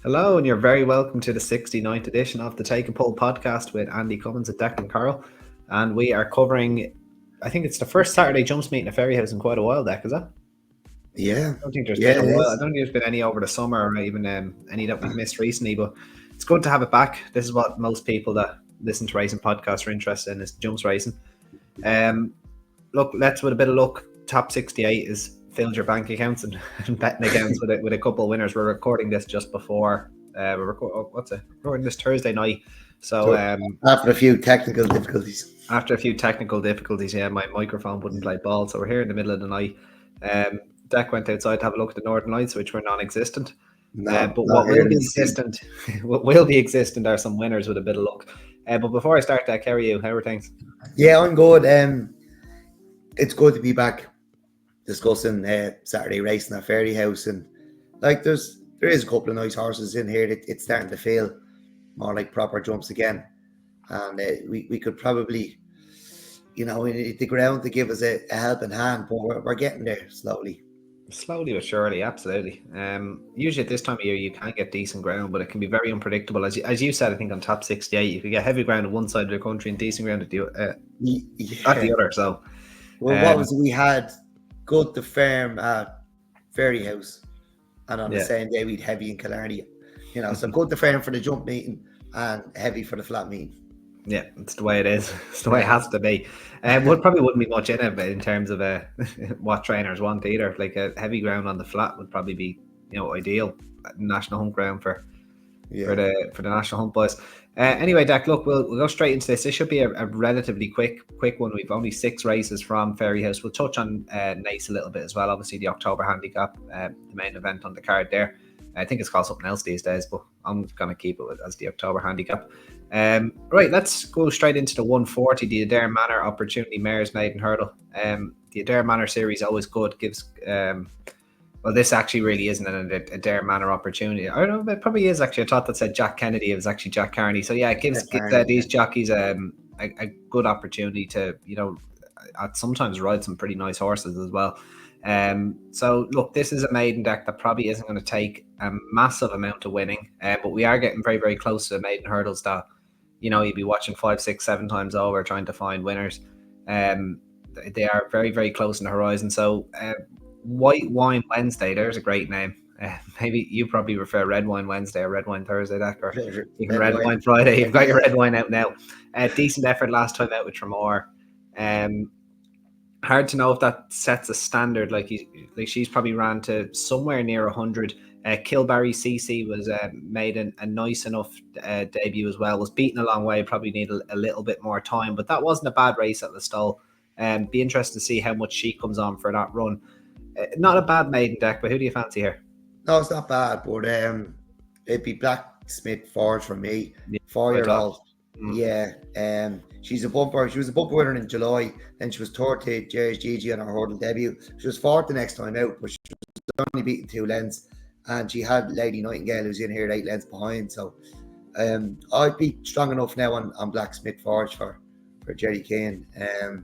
Hello, and you're very welcome to the 69th edition of the Take and Pull podcast with Andy Cummins at Dec and Carl. And we are covering, I think it's the first Saturday jumps meeting at Fairyhouse in quite a while, Dec, is that? Yeah, I don't think there's yeah, been a it while. I is. don't think there's been any over the summer or even any that we've missed recently, but it's good to have it back. This is what most people that listen to racing podcasts are interested in, is jumps racing. Look, let's with a bit of luck, top 68 is filled your bank accounts and betting accounts with a couple of winners. We're recording this just before recording this Thursday night. So After a few technical difficulties. after a few technical difficulties, yeah, my microphone wouldn't play ball. So we're here in the middle of the night. Dec went outside to have a look at the Northern Lights, which were non-existent. But what will be existent, are some winners with a bit of luck. But before I start, Dec, how are you? How are things? Yeah, I'm good. It's good to be back discussing Saturday racing at Fairyhouse, and like there is a couple of nice horses in here. It's starting to feel more like proper jumps again, and we could probably, the ground to give us a helping hand, but we're getting there slowly. Slowly but surely, absolutely. Usually at this time of year, you can get decent ground, but it can be very unpredictable. As you said, I think on top 68, you could get heavy ground on one side of the country and decent ground at the other. So, well, what was it? We had good to firm at Fairyhouse, and on the same day we'd heavy in Killarney. So good to firm for the jump meeting and heavy for the flat meeting. Yeah, it's the way it is. It's the way it has to be. Probably wouldn't be much in it in terms of what trainers want either. Like a heavy ground on the flat would probably be ideal national hunt ground for the national hunt boys. Anyway, Dec, look, we'll go straight into this. This should be a relatively quick one. We've only 6 races from Fairyhouse. We'll touch on Nace a little bit as well. Obviously, the October handicap, the main event on the card there. I think it's called something else these days, but I'm going to keep it as the October handicap. Right, let's go straight into the 140, the Adair Manor Opportunity Mares Maiden Hurdle. The Adair Manor series always good. Gives well, this actually really isn't an Adair Manor Opportunity. I don't know, it probably is actually. I thought that said Jack Kennedy. It was actually Jack Carney. So yeah, it gives these jockeys a good opportunity to sometimes ride some pretty nice horses as well. So look, this is a maiden deck that probably isn't going to take a massive amount of winning, but we are getting very, very close to the maiden hurdles that you'd be watching 5, 6, 7 times over trying to find winners. They are very, very close in the horizon. So White Wine Wednesday, there's a great name. Maybe you probably prefer Red Wine Wednesday or Red Wine Thursday, Dec, or even Red Wine Friday. You've got your red wine out now. Decent effort last time out with Tremor. Hard to know if that sets a standard. Like she's probably ran to somewhere near 100. Kilbarry CC was made a nice enough debut as well. Was beaten a long way. Probably need a little bit more time, but that wasn't a bad race at the stall. Be interested to see how much she comes on for that run. Not a bad maiden, Dec, but who do you fancy here? No, it's not bad, but it'd be Blacksmith Forge for me. 4-year-old. Yeah. She's a bumper. She was a bumper winner in July. Then she was third to Jerry's Gigi on her hurdle debut. She was fourth the next time out, but she was only beaten 2 lengths. And she had Lady Nightingale, who's in here 8 lengths behind. So I'd be strong enough now on Blacksmith Forge for Jerry Kane. I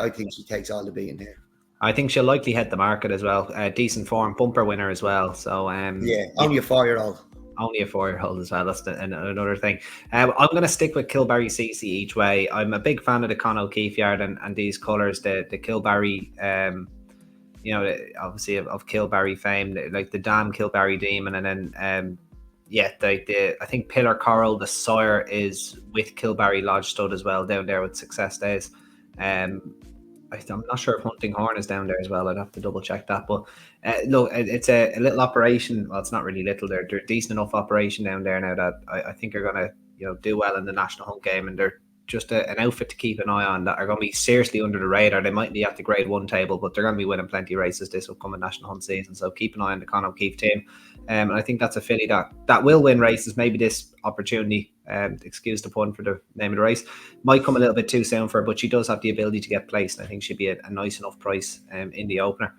think she takes all the beating here. I think she'll likely hit the market as well. Decent form, bumper winner as well. So only a 4-year-old. Only a 4-year-old as well. That's another thing. I'm going to stick with Kilbarry CC each way. I'm a big fan of the Con O'Keefe yard and these colours. The Kilbarry, obviously of Kilbarry fame, like the Dam Kilbarry Demon, and then I think Pillar Coral, the sire, is with Kilbarry Lodge Stud as well down there with Success Days. I'm not sure if Hunting Horn is down there as well. I'd have to double check that. But look, it's a little operation. Well, it's not really little. They're decent enough operation down there now that I think are going to do well in the national hunt game, and they're just an outfit to keep an eye on that are going to be seriously under the radar. They might be at the Grade 1 table, but they're going to be winning plenty of races this upcoming national hunt season. So keep an eye on the Con O'Keefe team. And I think that's a filly that will win races. Maybe this opportunity, excuse the pun for the name of the race, might come a little bit too soon for her, but she does have the ability to get placed. And I think she'd be a nice enough price in the opener.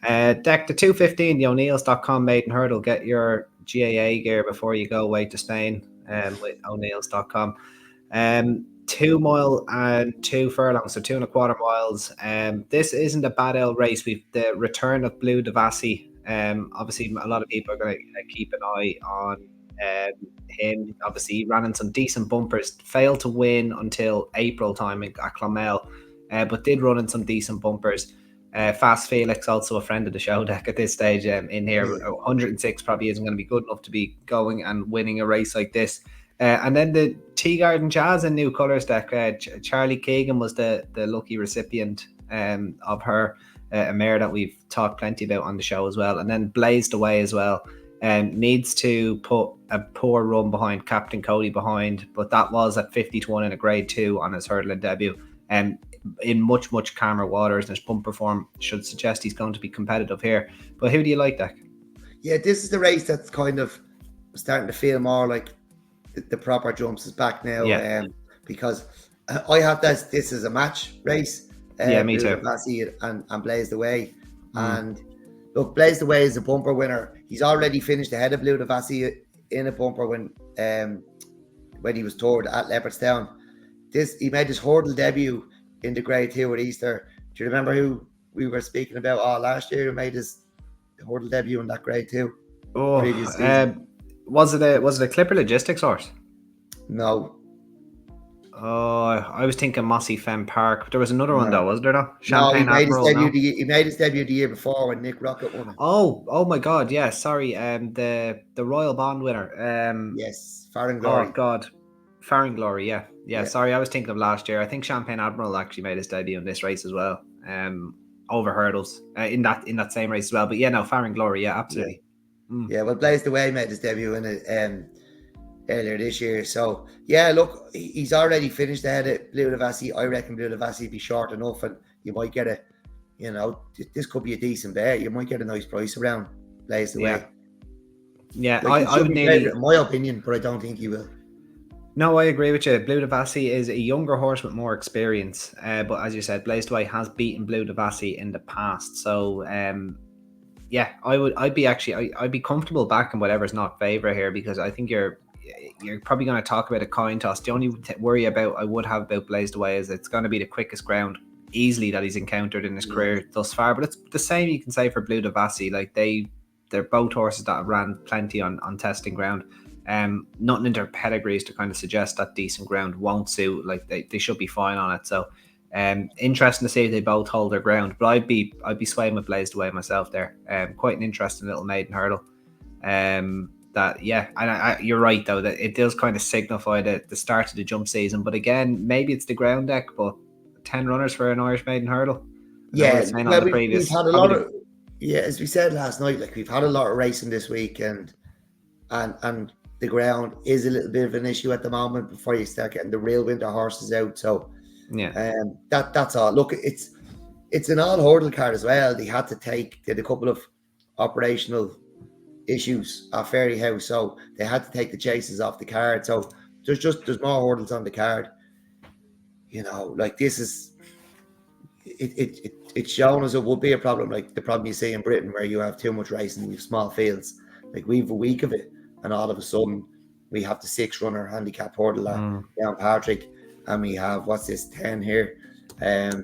Dec, the 215, the O'Neills.com maiden hurdle. Get your GAA gear before you go away to Spain with O'Neills.com. 2 mile and 2 furlongs, so 2 1/4 miles. This isn't a bad old race. We've the return of Blue Devassi Obviously, a lot of people are going to keep an eye on him. Obviously, he ran in some decent bumpers, failed to win until April time at Clonmel, but did run in some decent bumpers. Fast Felix, also a friend of the show, Dec, at this stage in here. 106 probably isn't going to be good enough to be going and winning a race like this. And then the Tea Garden Jazz in new colours, Dec. Charlie Keegan was the lucky recipient of her, a mare that we've talked plenty about on the show as well. And then Blazed Away as well. Needs to put a poor run behind Captain Cody behind, but that was at 50-1 in a grade 2 on his hurdling debut. In much calmer waters, and his bumper form should suggest he's going to be competitive here. But who do you like, Dec? Yeah, this is the race that's kind of starting to feel more like the proper jumps is back now. Yeah. Because I have this as a match race. Yeah, me too. And Blazed Away. And look, Blazed Away is a bumper winner. He's already finished ahead of Blue Devassi in a bumper when he was toured at Leopardstown. He made his hurdle debut in the grade 2 at Easter. Do you remember who we were speaking about last year who made his hurdle debut in that grade 2? Was it a Clipper Logistics horse? No. Oh, I was thinking Mossy Fen Park. There was another one though, was there? Though? Champagne he made his debut the year before when Nick Rocket won it. Oh my God! Yeah, sorry. The Royal Bond winner. Yes, Farron Glory. Oh God, Farron Glory. Yeah. Sorry, I was thinking of last year. I think Champagne Admiral actually made his debut in this race as well. Over hurdles in that same race as well. But yeah, no, Farron Glory. Yeah, absolutely. Yeah, well, Blazed Away made his debut in it earlier this year. So yeah, look, he's already finished ahead of Blue Devassi. I reckon Blue Devassi will be short enough, and you might get this could be a decent bet. You might get a nice price around Blazed Away. Yeah, like, I would nearly, in my opinion, but I don't think he will. No, I agree with you. Blue Devassi is a younger horse with more experience, but as you said, Blazed Away has beaten Blue Devassi in the past. So yeah, I'd be comfortable backing whatever's not favourite here, because I think you're probably going to talk about a coin toss. The only worry I would have about Blazed Away is it's going to be the quickest ground easily that he's encountered in his career thus far. But it's the same you can say for Blue Devassi. Like they're both horses that have ran plenty on testing ground. Nothing in their pedigrees to kind of suggest that decent ground won't suit. Like they should be fine on it. So interesting to see if they both hold their ground. But I'd be swaying with Blazed Away myself there. Quite an interesting little maiden hurdle. You're right though, that it does kind of signify the start of the jump season. But again, maybe it's the ground, Dec, but 10 runners for an Irish maiden hurdle. Yeah, we've had a lot of. Yeah, as we said last night, like we've had a lot of racing this week, and the ground is a little bit of an issue at the moment before you start getting the real winter horses out. So yeah, that's all. Look, it's an all hurdle card as well. They had a couple of operational issues at Fairyhouse, so they had to take the chases off the card. So there's more hurdles on the card. Like this is it's shown as it would be a problem, like the problem you see in Britain where you have too much racing and you have small fields. Like we've a week of it, and all of a sudden we have the 6-runner handicap hurdle down Patrick, and we have 10 here.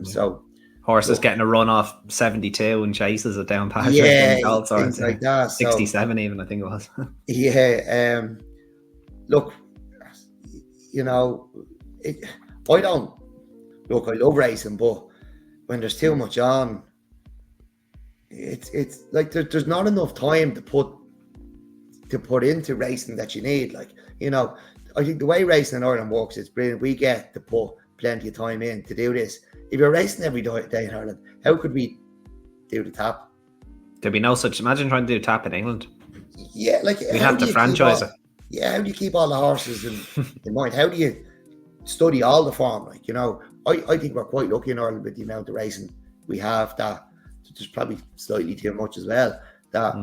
So horses getting a run off 72 and chases it down Patrick, and all sorts, things like that. 67 even, I think it was. Look, I love racing, but when there's too much on, it's like there's not enough time to put into racing that you need. Like, I think the way racing in Ireland works, it's brilliant. We get to put plenty of time in to do this. If you're racing every day in Ireland, how could we do the tap? There'd be no such. Imagine trying to do tap in England. Yeah, like we have to franchise it. Yeah, how do you keep all the horses in mind? How do you study all the form? Like, I think we're quite lucky in Ireland with the amount of racing we have. That there's probably slightly too much as well. That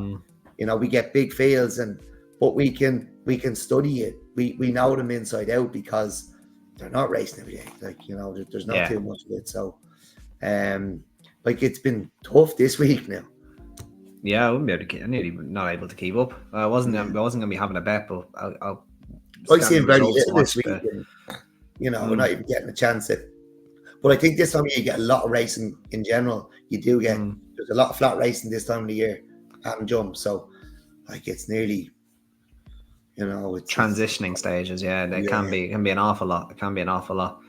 we get big fields, but we can study it. We know them inside out because they're not racing every day. Like, there's not too much of it. So, it's been tough this week now. Yeah, I wouldn't be able to. I'm nearly not able to keep up. I wasn't going to be having a bet, but I'll see him very little this week. And, we're not even getting a chance at. But I think this time of year you get a lot of racing in general. You do get there's a lot of flat racing this time of the year. and jump. So like it's nearly, it's transitioning stages. Yeah, they yeah. can be an awful lot. It can be an awful lot.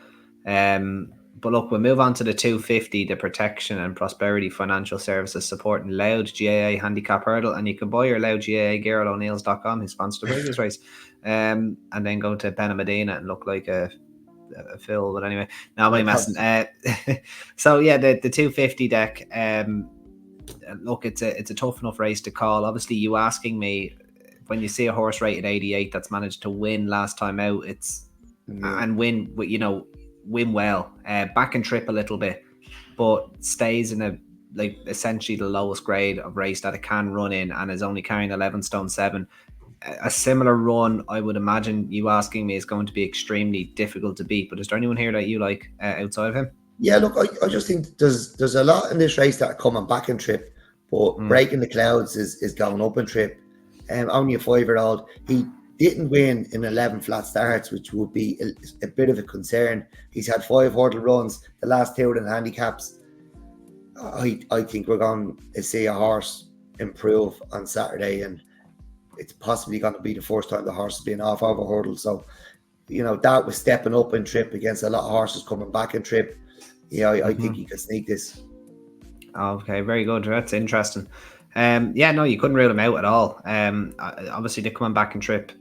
But look, we'll move on to the 250, the Protection and Prosperity Financial Services supporting Loud GAA handicap hurdle, and you can buy your Loud GAA gear at O'Neill's.com, who sponsored the previous race, and then go to Benamedina and look like a fill. But anyway, now I'm messing. So yeah, the 250 deck. Look, it's a tough enough race to call. Obviously, you asking me, when you see a horse rated 88 that's managed to win last time out, and win well, back and trip a little bit, but stays in essentially the lowest grade of race that it can run in, and is only carrying 11 stone 7. A similar run, I would imagine, you asking me, is going to be extremely difficult to beat. But is there anyone here that you like outside of him? Yeah, look, I just think there's a lot in this race that are coming back and trip, but Breaking the Clouds is going up and trip. Only a 5-year-old. He didn't win in 11 flat starts, which would be a bit of a concern. He's had 5 hurdle runs, the last 2 in handicaps. I think we're going to see a horse improve on Saturday, and it's possibly going to be the first time the horse has been off of a hurdle. So, that was stepping up and trip against a lot of horses coming back and trip. Yeah, I think he could sneak this. Okay, very good. That's interesting. Yeah, no, you couldn't rule him out at all. Obviously, they're coming back and trip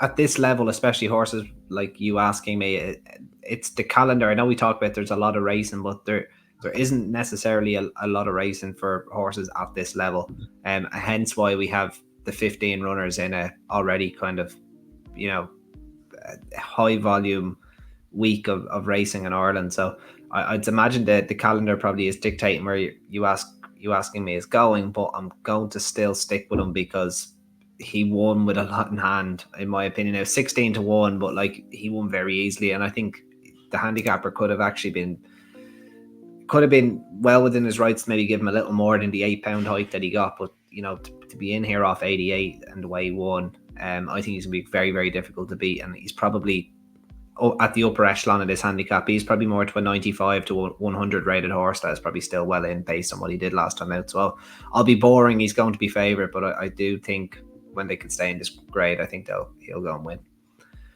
at this level, especially horses like you asking me. It's the calendar. I know we talk about there's a lot of racing, but there isn't necessarily a lot of racing for horses at this level. Hence why we have the 15 runners in a already kind of, high volume week of racing in Ireland. So I'd imagine that the calendar probably is dictating where you asking me is going, but I'm going to still stick with him because he won with a lot in hand, in my opinion. Now 16-1, but he won very easily, and I think the handicapper could have been well within his rights to maybe give him a little more than the 8-pound hike that he got. But to be in here off 88 and the way he won, I think he's gonna be very, very difficult to beat, and he's probably at the upper echelon of this handicap. He's probably more to a 95 to 100 rated horse that is probably still well in based on what he did last time out. So I'll be boring. He's going to be favourite, but I do think when they can stay in this grade, I think he'll go and win.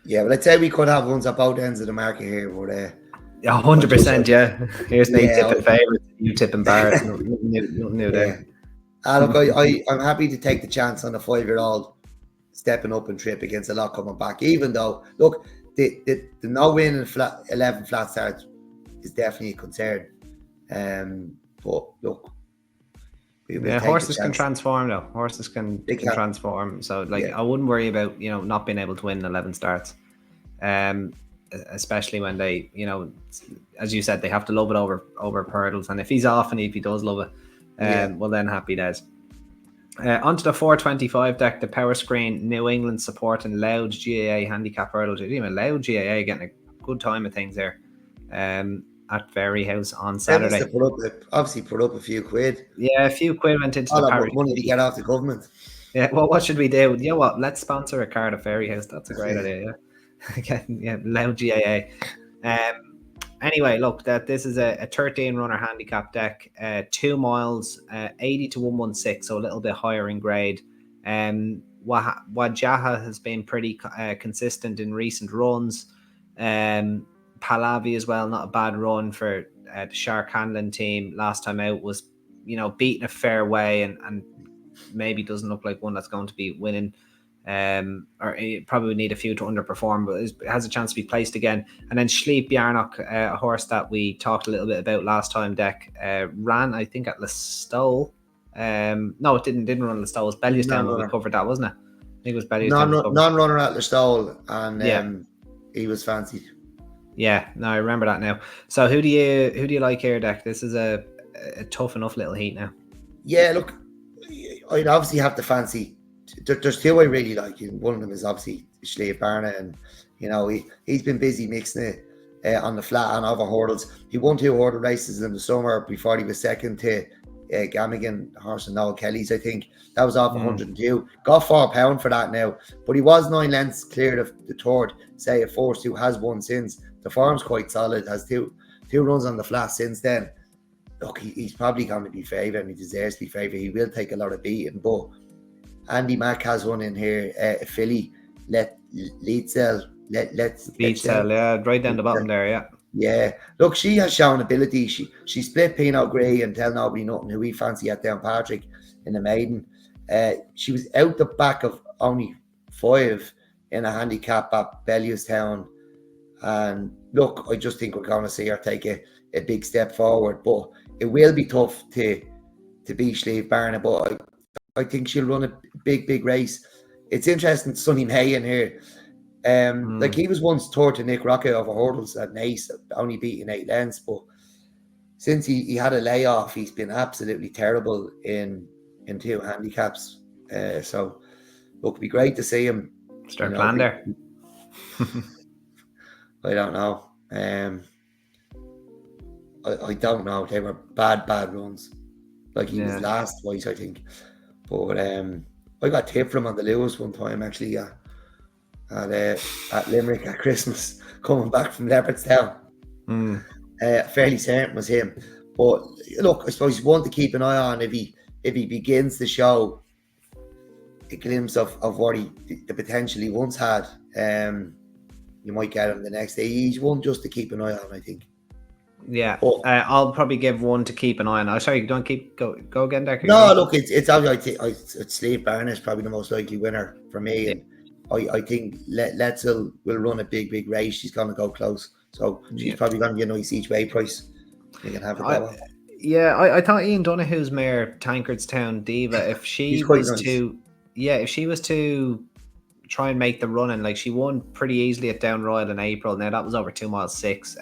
Yeah, but I'd say we could have ones at both ends of the market here, but 100%. Yeah, here's me tipping favourite, you tipping Barrett. New there. Look, I'm happy to take the chance on a 5-year-old stepping up and trip against a lot coming back. Even though, look, the no win in 11 flat starts is definitely a concern. But look, horses can transform though. Horses can transform. So I wouldn't worry about not being able to win 11 starts. Especially when they, as you said, they have to love it over hurdles. And if he's off and if he does love it, well then happy days. Onto the 425 deck, the Power Screen New England supporting Loud GAA handicap hurdle. Even Loud GAA getting a good time of things there at Fairyhouse on Saturday. Obviously put up a few quid. Yeah, a few quid went into the Parish. Money to get off the government. Yeah, well, what should we do? You know what? Let's sponsor a card at Fairyhouse. That's a great idea. Yeah, Loud GAA. Anyway, look, this is a 13 runner handicap deck, 2 miles, 80 to 116, so a little bit higher in grade. Wajaha has been pretty consistent in recent runs. Pahlavi as well, not a bad run for the Shark Handling team. Last time out was, beaten a fair way and maybe doesn't look like one that's going to be winning. Or it probably need a few to underperform, but it has a chance to be placed again. And then Schleep Yarnock, a horse that we talked a little bit about last time, Dec, ran, I think, at Listowel. No, it didn't run at Listowel. It was Bellewstown when we covered that, wasn't it? I think it was Bellewstown. Non-runner at Listowel, and he was fancied. Yeah, no, I remember that now. So who do you like here, Dec? This is a tough enough little heat now. Yeah, look, I'd obviously have to fancy. There's 2 I really like. One of them is obviously Schleip Barna, and he's been busy mixing it on the flat and over hurdles. He won 2 hurdle races in the summer before he was second to Gamigan horse and Noel Kelly's. I think that was off 102. Got £4 for that now, but he was 9 lengths cleared of the third. Say a force who has won since. The form's quite solid. Has two runs on the flat since then. look, he's probably going to be favourite, and he deserves to be favourite. He will take a lot of beating, but Andy Mack has one in here. Philly, let's Beat Cell, yeah, right down the bottom there, yeah. Yeah, look, she has shown ability. She split Pinot Gris and Tell Nobody Nothing, who we fancy at Downpatrick in the maiden. She was out the back of only 5 in a handicap at Bellewstown. And look, I just think we're going to see her take a big step forward. But it will be tough to beat Slieve Barna. But I think she'll run a big race. It's interesting, Sonny May in here. Like he was once third to Nick Rocket over hurdles at Nace, only beating 8 lengths, but since he had a layoff, he's been absolutely terrible in 2 handicaps. So look, it'd be great to see him start playing there. I don't know. I don't know. They were bad runs. Like he was last twice, I think. But I got tipped from on the Lewis one time actually. At Limerick at Christmas, coming back from Leopardstown. Fairly certain was him. But look, I suppose you want to keep an eye on if he begins to show a glimpse of what the potential he once had. You might get him the next day. He's one just to keep an eye on, I think. Yeah, but, I'll probably give one to keep an eye on. Oh, sorry, don't go again, Dec. No, look, it's obviously it's Slieve Barna is probably the most likely winner for me. Yeah. And I think Letzel will run a big race. She's going to go close. So she's probably going to be a nice each way price. You can have it that way. Yeah, I thought Ian Donoghue's mare, Tankerstown Diva, if she was to try and make the run, and like she won pretty easily at Down Royal in April. Now that was over 2 miles 6.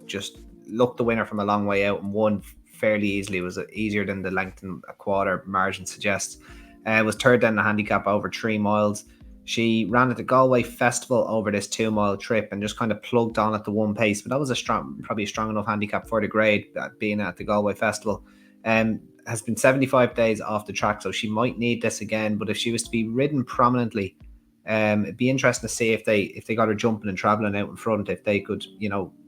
Just looked the winner from a long way out and won fairly easily. It was easier than the length and a quarter margin suggests. Was third down the handicap over 3 miles. She ran at the Galway Festival over this 2 mile trip and just kind of plugged on at the one pace. But that was probably a strong enough handicap for the grade, being at the Galway Festival. Has been 75 days off the track, so she might need this again. But if she was to be ridden prominently, it'd be interesting to see if they got her jumping and traveling out in front, if they could,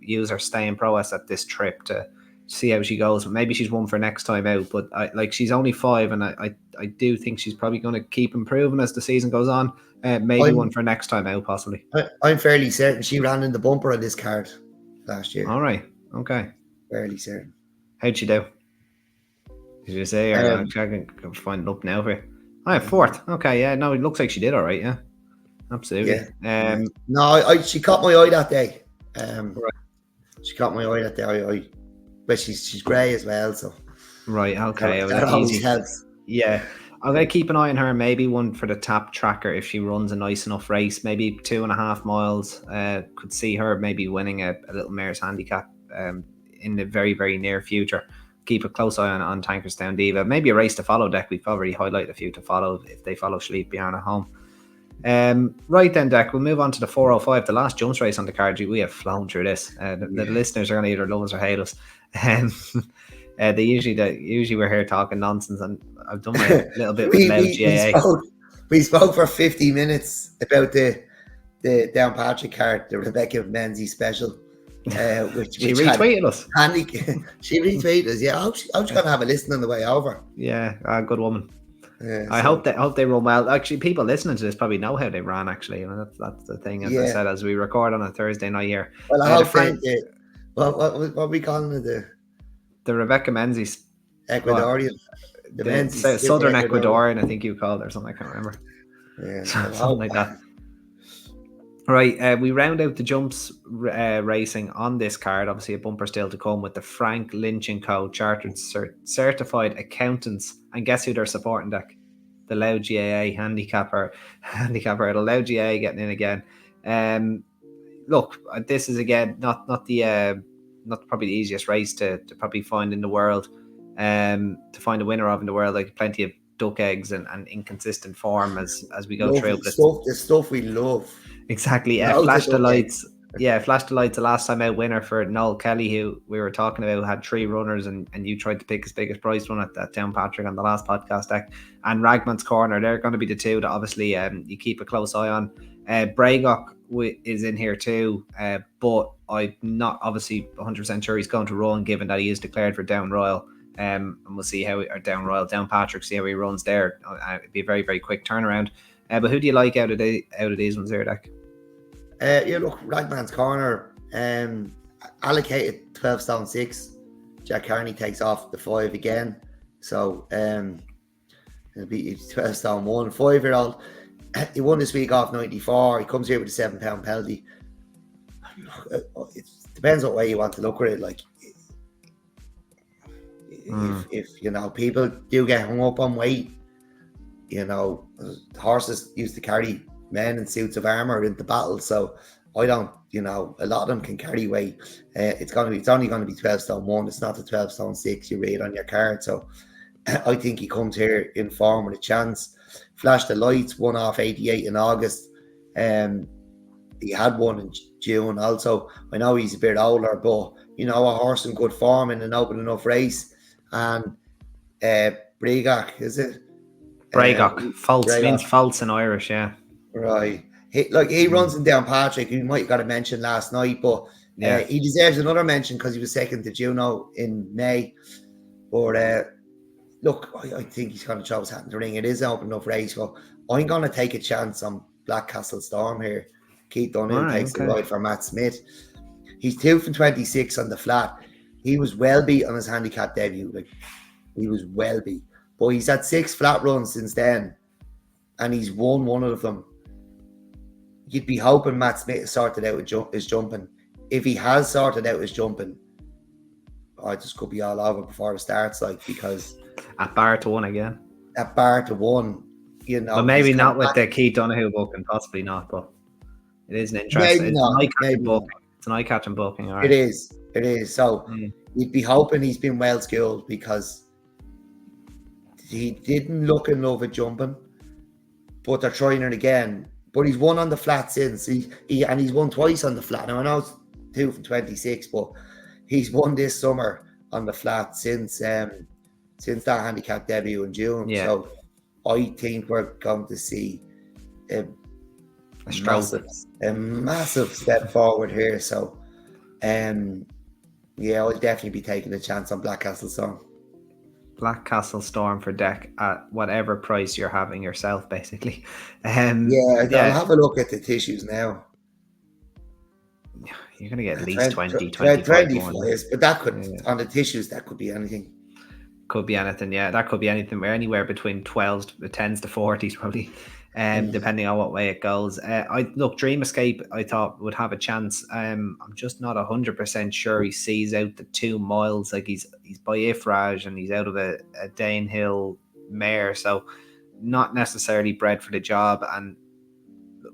use her staying prowess at this trip to see how she goes. But maybe she's one for next time out. But she's only 5, and I do think she's probably going to keep improving as the season goes on. Maybe one for next time out, possibly. I'm fairly certain she ran in the bumper on this card last year. All right, okay. Fairly certain. How'd she do? Did you say? Or I can find it up now for you. Oh, yeah, 4th. Okay, yeah. No, it looks like she did all right. Yeah, absolutely. Yeah. No, she caught my eye that day. Right. She caught my eye that day. But she's grey as well, so. Right. Okay. That always helps. Yeah. I'm going to keep an eye on her. Maybe one for the tap tracker if she runs a nice enough race. Maybe 2.5 miles. Could see her maybe winning a little mare's handicap in the very, very near future. Keep a close eye on Tankerstown Diva. Maybe a race to follow, Dec. We've already highlighted a few to follow if they follow Slieve Barna home. Right then, Dec, we'll move on to the 405, the last jumps race on the card. We have flown through this. The listeners are going to either love us or hate us. They usually we're here talking nonsense, and I've done my little bit with loud GAA. We spoke for 50 minutes about the Downpatrick card, the Rebecca Menzies special. Which she retweeted us. She retweeted us. Yeah, I hope she's going to have a listen on the way over. Yeah, good woman. Yeah, I hope they run well. Actually, people listening to this probably know how they ran. Actually, that's the thing. As I said, as we record on a Thursday night here. Well, I hope Frank did. What are we calling it? The Rebecca Menzies. Ecuadorian. The Menzies, Southern Ecuadorian, I think you called it, or something. I can't remember. Yeah, something like that. Right, we round out the jumps racing on this card. Obviously, a bumper still to come with the Frank Lynch & Co. Chartered Certified Accountants. And guess who they're supporting, Dec? The Loud GAA handicapper. The Loud GAA getting in again. Look, this is again not probably the easiest race to probably find in the world. To find a winner of in the world, like plenty of duck eggs and inconsistent form as we go through. The stuff we love. Exactly. Flash the Lights. Yeah, Flash the Lights, the last time out winner for Noel Kelly, who we were talking about, had 3 runners, and you tried to pick his biggest price one at Downpatrick on the last podcast deck. And Ragman's Corner, they're going to be the two that obviously you keep a close eye on. Braygock is in here too, but I'm not obviously 100% sure he's going to run, given that he is declared for Down Royal. And we'll see how Down Patrick, see how he runs there. It'd be a very, very quick turnaround. But who do you like out of these ones here, Dec? Yeah, look, Ragman's Corner, allocated 12 stone 6. Jack Carney takes off the 5 again. So it'll be 12 stone 1. 5-year-old. He won this week off 94. He comes here with a £7 penalty. It depends what way you want to look at it. Like, if you know, people do get hung up on weight, you know, horses used to carry men in suits of armor into battle. So I don't, you know, a lot of them can carry weight. It's only going to be 12 stone 1. It's not the 12 stone 6 you read on your card. So I think he comes here in form with a chance. Flash the lights, won off 88 in August. He had one in June also. I know he's a bit older, but, you know, a horse in good form in an open enough race. And Brigach, is it? Bragach. False. Means false in Irish, yeah. Right. He runs in Down Patrick. You might have got a mention last night, but he deserves another mention because he was second to Juno in May. But look, I think he's going to throw his hat in the ring. It is an open enough race, but I'm going to take a chance on Black Castle Storm here. Keith Dunn takes the ride for Matt Smith. He's 2 from 26 on the flat. He was well beat on his handicap debut. Like, he was well beat. But he's had 6 flat runs since then, and he's won one of them. You'd be hoping Matt Smith has sorted out his jumping. If he has sorted out his jumping, I just could be all over before it starts, like, because at bar to 1 again. At bar to 1, you know. But maybe not with the Keith Donoghue booking, possibly not, but it is an interesting. It's an eye-catching booking. All right. It is. So you'd be hoping he's been well skilled, because he didn't look in love with jumping, but they're trying it again. But he's won on the flat since. He's won twice on the flat. Now I know it's 2 from 26, but he's won this summer on the flat since that handicap debut in June. Yeah. So I think we're going to see a massive step forward here. So I'll definitely be taking a chance on Black Castle Storm. Black Castle Storm for Dec at whatever price you're having yourself, basically. I'll have a look at the tissues now. You're going to get at least 20 flyers, but that could, on the tissues, that could be anything. Could be anything, yeah. That could be anything, anywhere between 10s to 40s, probably, depending on what way it goes. Dream Escape, I thought would have a chance. I'm just not 100% sure he sees out the 2 miles. Like, he's by Ifraj and he's out of a Danehill mare, so not necessarily bred for the job, and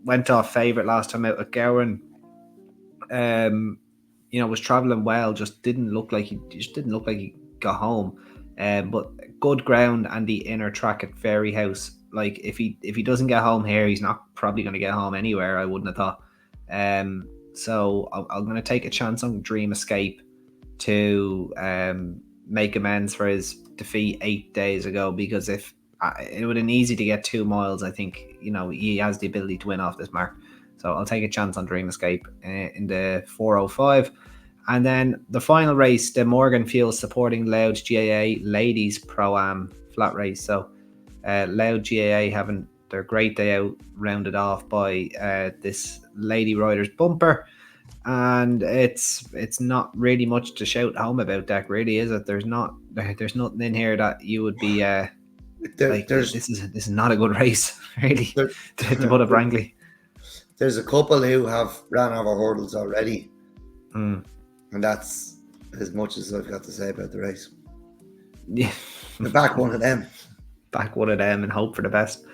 went off favourite last time out at Gowan. Was travelling well, just didn't look like he got home. But good ground and the inner track at Fairyhouse. Like, if he doesn't get home here, he's not probably going to get home anywhere, I wouldn't have thought. So I'm going to take a chance on Dream Escape to make amends for his defeat 8 days ago, because if it would have been easy to get 2 miles, I think, he has the ability to win off this mark. So I'll take a chance on Dream Escape in the 405. And then the final race, the Morgan Fields supporting Loud GAA Ladies Pro-Am flat race. So Loud GAA having their great day out, rounded off by this Lady Riders bumper. And it's not really much to shout home about, Dec, really, is it? There's nothing in here that you would be this is not a good race, really, to put it frankly. There's a couple who have ran over hurdles already. And that's as much as I've got to say about the race. Yeah. Back one of them and hope for the best.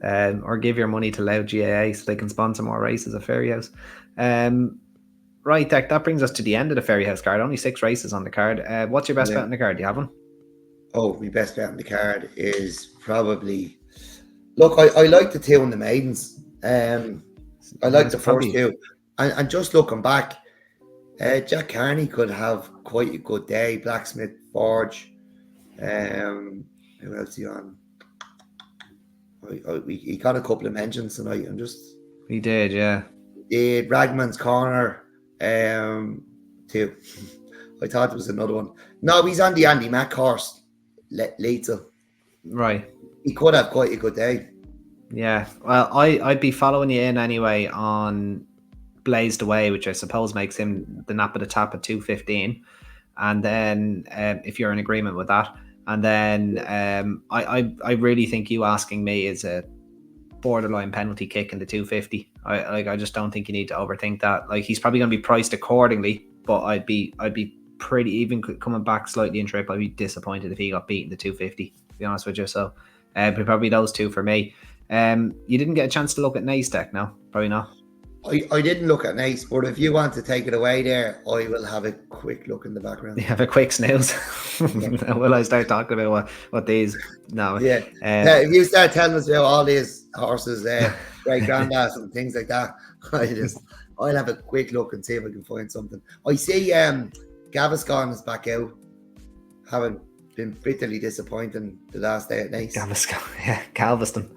Or give your money to Loud GAA so they can sponsor more races at Fairyhouse. Right, Dec, that brings us to the end of the Fairyhouse card. Only 6 races on the card. What's your best bet on the card? Do you have one? Oh, my best bet on the card is probably... Look, I like the 2 on the maidens. I like the first 2. And just looking back, Jack Carney could have quite a good day. Blacksmith Forge. Who else is he on? He got a couple of mentions tonight. He did, yeah. The Ragman's Corner, too. I thought there was another one. No, he's on the Andy Mack horse, Lethal. Right. He could have quite a good day. Yeah. Well, I'd be following you in anyway on Blazed Away, which I suppose makes him the nap of the tap at 2:15. And then if you're in agreement with that, and then I really think you asking me is a borderline penalty kick in the 250. I just don't think you need to overthink that. Like, he's probably going to be priced accordingly, but I'd be pretty, even coming back slightly in trip, I'd be disappointed if he got beaten the 250, to be honest with you. So but probably those two for me. You didn't get a chance to look at Nace Dec, no? Probably not. I didn't look at Nace, but if you want to take it away there, I will have a quick look in the background. You have a quick snooze. Will I start talking about what these? No. Yeah. If you start telling us about all these horses, great granddads and things like that, I'll have a quick look and see if I can find something. I see Gaviscon is back out, having been bitterly disappointing the last day at Nace. Gaviscon, yeah, Galveston.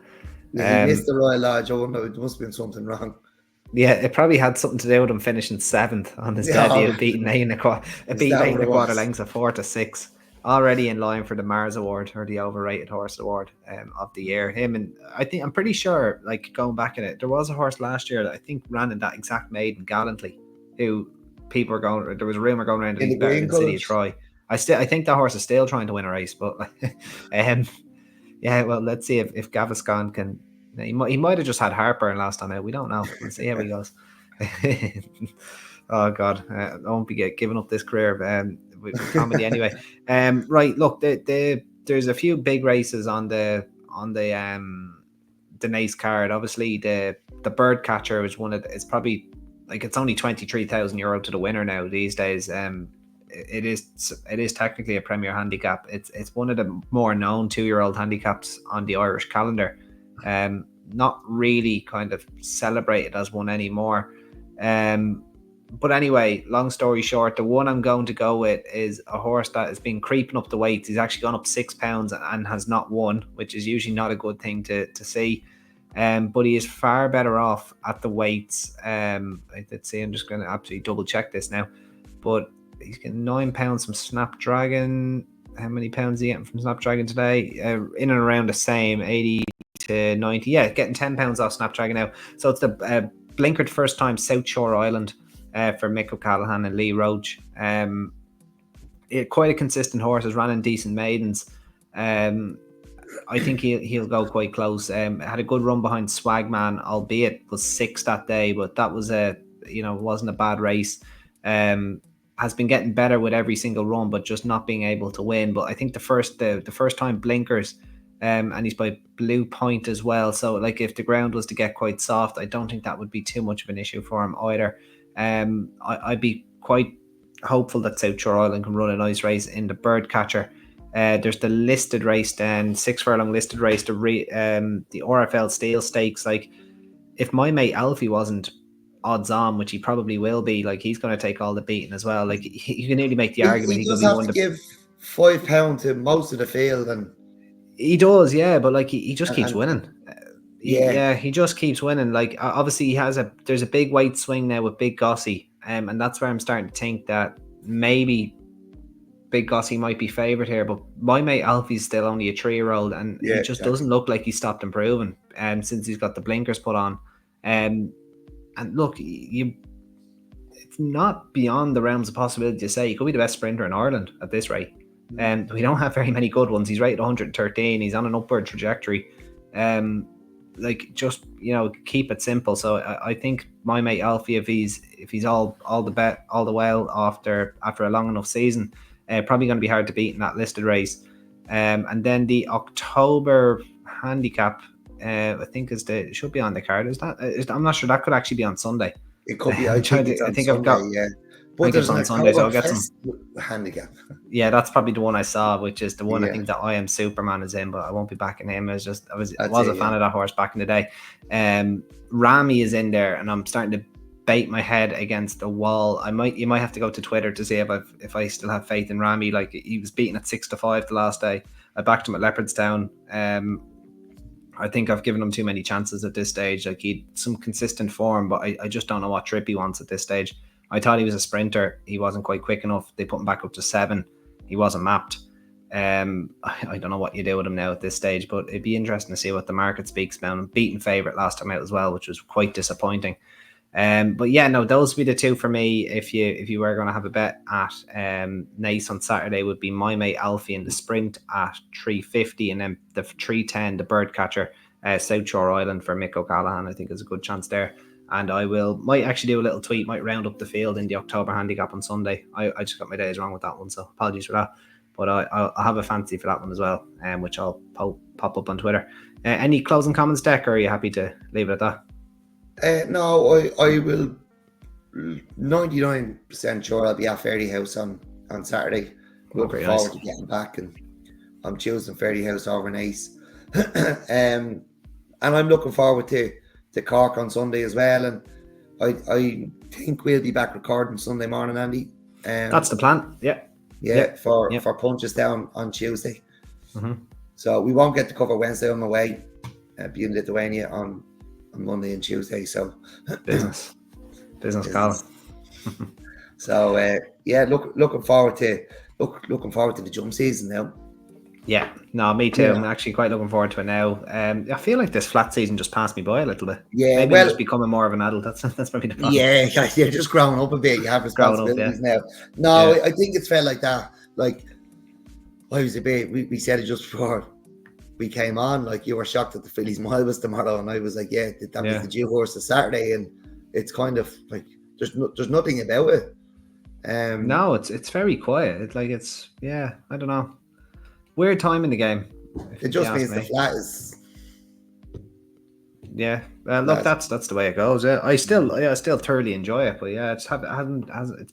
He missed the Royal Lodge. Oh no, there must have been something wrong. Yeah, it probably had something to do with him finishing 7th on his debut, beating 8 1/4 lengths of 4-6. Already in line for the Mars Award, or the Overrated Horse Award of the year. I'm pretty sure, like, going back in it, there was a horse last year that I think ran in that exact maiden gallantly, who people were going. There was a rumor going around that he's better than City of Troy. I think that horse is still trying to win a race, but yeah. Well, let's see if Gaviscon can. He might have just had heartburn last time out. We don't know. We'll see how he goes. Oh God, I won't be giving up this career with comedy anyway. Right, look, there's a few big races on the Nace card. Obviously, the Bird Catcher is one of it's probably, like, it's only €23,000 to the winner now these days. It is technically a Premier handicap. It's one of the more known 2-year-old handicaps on the Irish calendar. Not really kind of celebrated as one anymore. But anyway, long story short, the one I'm going to go with is a horse that has been creeping up the weights. He's actually gone up £6 and has not won, which is usually not a good thing to see. But he is far better off at the weights. Let's see, I'm just going to absolutely double check this now. But he's getting £9 from Snapdragon. How many pounds is he getting from Snapdragon today? In and around the same, 80 to 90. Yeah, getting £10 off Snapdragon now. So it's the blinkered first time South Shore Island for Mick O'Callaghan and Lee Roach. Quite a consistent horse, has ran in decent maidens. I think he'll go quite close. Had a good run behind Swagman, albeit was 6th that day, but that was wasn't a bad race. Has been getting better with every single run, but just not being able to win. But I think the first time blinkers, and he's by Blue Point as well. So, like, if the ground was to get quite soft, I don't think that would be too much of an issue for him either. I'd be quite hopeful that South Shore Island can run a nice race in the Bird Catcher. There's the listed race then, 6 furlong listed race, the RFL Steel Stakes. Like, if my mate Alfie wasn't odds on, which he probably will be, like, he's going to take all the beating as well. Like, you can nearly make the argument he does have to give £5 to most of the field, and he does, yeah, but like he just keeps winning. Yeah, he just keeps winning. Like, obviously there's a big weight swing now with Big Gossy, and that's where I'm starting to think that maybe Big Gossy might be favoured here. But my mate Alfie's still only a 3-year-old, and he just doesn't look like he's stopped improving since he's got the blinkers put on. And look, it's not beyond the realms of possibility to say he could be the best sprinter in Ireland at this rate. We don't have very many good ones. He's rated 113. He's on an upward trajectory. Like, just, keep it simple. So I think my mate Alfie, if he's all the well after a long enough season, probably going to be hard to beat in that listed race. And then the October handicap, I think it should be on the card. I'm not sure. That could actually be on Sunday. It could be. I think I've got. Yeah. But there's on Sunday, so I'll get some handicap. Yeah, that's probably the one I saw, which is the one I think that I Am Superman is in, but I won't be backing him. I was a fan of that horse back in the day. Rami is in there, and I'm starting to bait my head against the wall. You might have to go to Twitter to see if I still have faith in Rami. Like, he was beaten at 6-5 the last day. I backed him at Leopardstown. I think I've given him too many chances at this stage. Like, he'd some consistent form, but I just don't know what trip he wants at this stage. I thought he was a sprinter. He wasn't quite quick enough. They put him back up to 7. He wasn't mapped. I don't know what you do with him now at this stage, but it'd be interesting to see what the market speaks about him. Beaten favourite last time out as well, which was quite disappointing. But yeah, no, those would be the two for me. If you were going to have a bet at Nace on Saturday, would be my mate Alfie in the sprint at 350, and then the 310, the Birdcatcher, South Shore Island for Mick O'Callaghan. I think is a good chance there. And I might actually do a little tweet, might round up the field in the October handicap on Sunday. I just got my days wrong with that one, so apologies for that. But I'll have a fancy for that one as well, which I'll pop up on Twitter. Any closing comments, Dec, or are you happy to leave it at that? No, I will 99% sure I'll be at Fairyhouse on Saturday. Looking forward to getting back, and I'm choosing Fairyhouse over Nace. And I'm looking forward to Cork on Sunday as well, and I think we'll be back recording Sunday morning, Andy. That's the plan. For Punches Down on Tuesday. So we won't get to cover Wednesday on the way, being Lithuania on Monday and Tuesday. So business Colin. So looking forward to the jump season now. Yeah, no, me too. Yeah. I'm actually quite looking forward to it now. I feel like this flat season just passed me by a little bit. Yeah, maybe I'm just becoming more of an adult. That's probably the problem. Yeah, you're just growing up a bit. You have responsibilities now. No, I think it's felt like that. Like, I was a bit. We said it just before we came on. Like, you were shocked that the Phillies mile was tomorrow, and I was like, that was the due horse of Saturday, and it's kind of like there's nothing about it. No, it's very quiet. It's like I don't know. Weird time in the game. It just means the flat is. Yeah, look, that's the way it goes. I still thoroughly enjoy it, but yeah, it's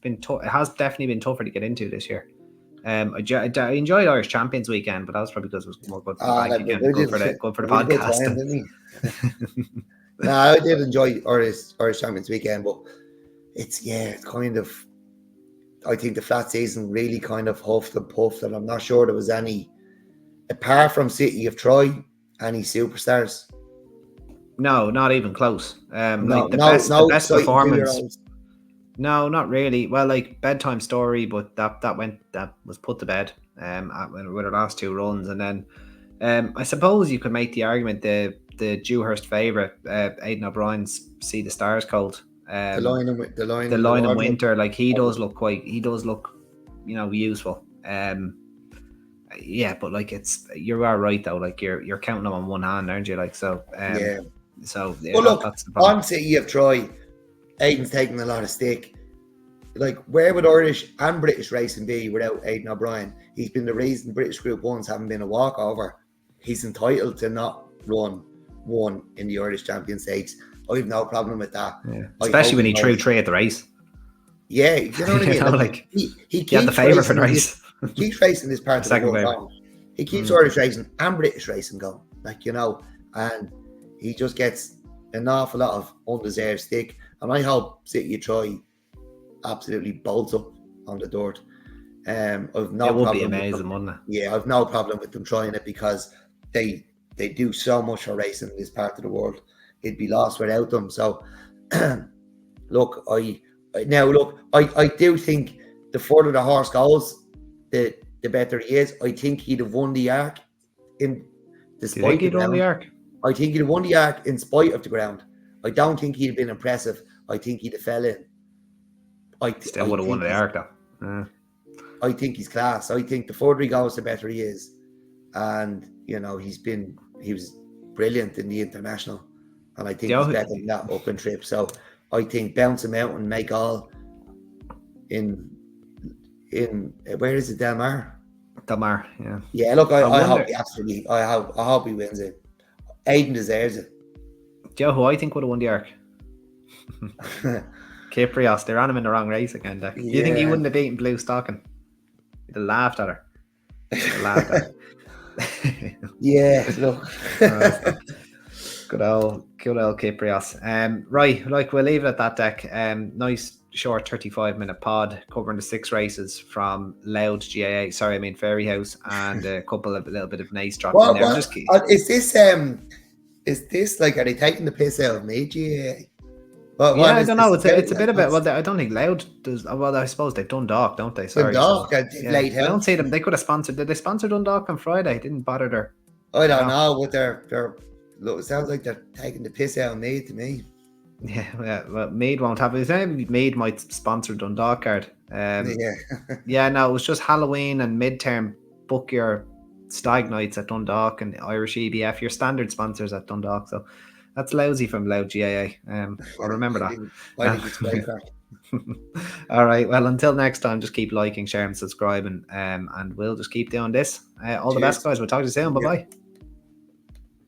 been tough. It has definitely been tougher to get into this year. I enjoyed Irish Champions weekend, but that was probably because it was more good for the bank again, good for the podcast. No, I did enjoy Irish Champions weekend, but it's kind of. I think the flat season really kind of huffed and puffed, and I'm not sure there was any, apart from City of Troy, any superstars. No, not even close. The best performance. No, not really. Well, like Bedtime Story, but that was put to bed with our last 2 runs, and then I suppose you could make the argument the Dewhurst favourite, Aidan O'Brien's See the Stars Cold. The line in winter, like he does look useful. But like you are right though, like you're counting them on one hand, aren't you? Like so. Well, look, that's the problem. On City of Troy, Aidan's taking a lot of stick. Like, where would Irish and British racing be without Aidan O'Brien? He's been the reason British Group 1s haven't been a walkover. He's entitled to not run one in the Irish Champion Stakes. I have no problem with that. Yeah. Especially when he threw 3 at the race. Yeah, you know what I mean? Like, he keeps the favour for the race. He keeps racing this part of the world. He keeps Irish racing and British racing going. And he just gets an awful lot of undeserved stick. And I hope City of Troy absolutely bolts up on the dirt. I've no problem. It would be amazing, wouldn't it? Yeah, I've no problem with them trying it, because they do so much for racing in this part of the world. It'd be lost without them. So, look, I do think the further the horse goes, the better he is. I think he'd have won the Arc in despite. Do you think he'd won the Arc? I think he'd have won the Arc in spite of the ground. I don't think he'd have been impressive. I think he'd have fell in. Still would have won the Arc though. I think he's class. I think the further he goes, the better he is. And he was brilliant in the International. And I think he's better than that up and trip. So I think bounce him out and make all in where is it, Del Mar? Del Mar, yeah. Yeah, look, I hope he wins it. Aidan deserves it. Do you know who I think would have won the Arc? Kyprios. They ran him in the wrong race again, Dec. Do you think he wouldn't have beaten Blue Stocking? He'd have laughed at her. Yeah, look. Good old Kyprios. Right, like we'll leave it at that, Dec. Nice short 35-minute pod covering the 6 races from Loud GAA. Sorry, I mean Fairyhouse, and a little bit of Nace dropped in there. Is this Is this like, are they taking the piss out of me, GAA? What Yeah, I is don't this know. about? It's a bit Like, of it. what's Well, I don't think Loud does. Well, I suppose they've Dundalk, don't they? Sorry. So Dundalk and yeah, I don't Lighthouse? see them. They could have sponsored. Did they sponsor Dundalk on Friday? Didn't bother their. I don't No. know, but look, it sounds like they're taking the piss out of me to me. Yeah. Well, Mead won't have it. Maybe Mead might sponsor Dundalk card. Yeah. Yeah. No, it was just Halloween and midterm. Book your stag nights at Dundalk and Irish EBF. Your standard sponsors at Dundalk. So that's lousy from Loud GAA. I'll remember I think it's great that. crack. All right. Well, until next time, just keep liking, sharing, subscribing, and we'll just keep doing this. All the best, Cheers. guys. We'll talk to you soon. Bye Yeah. bye.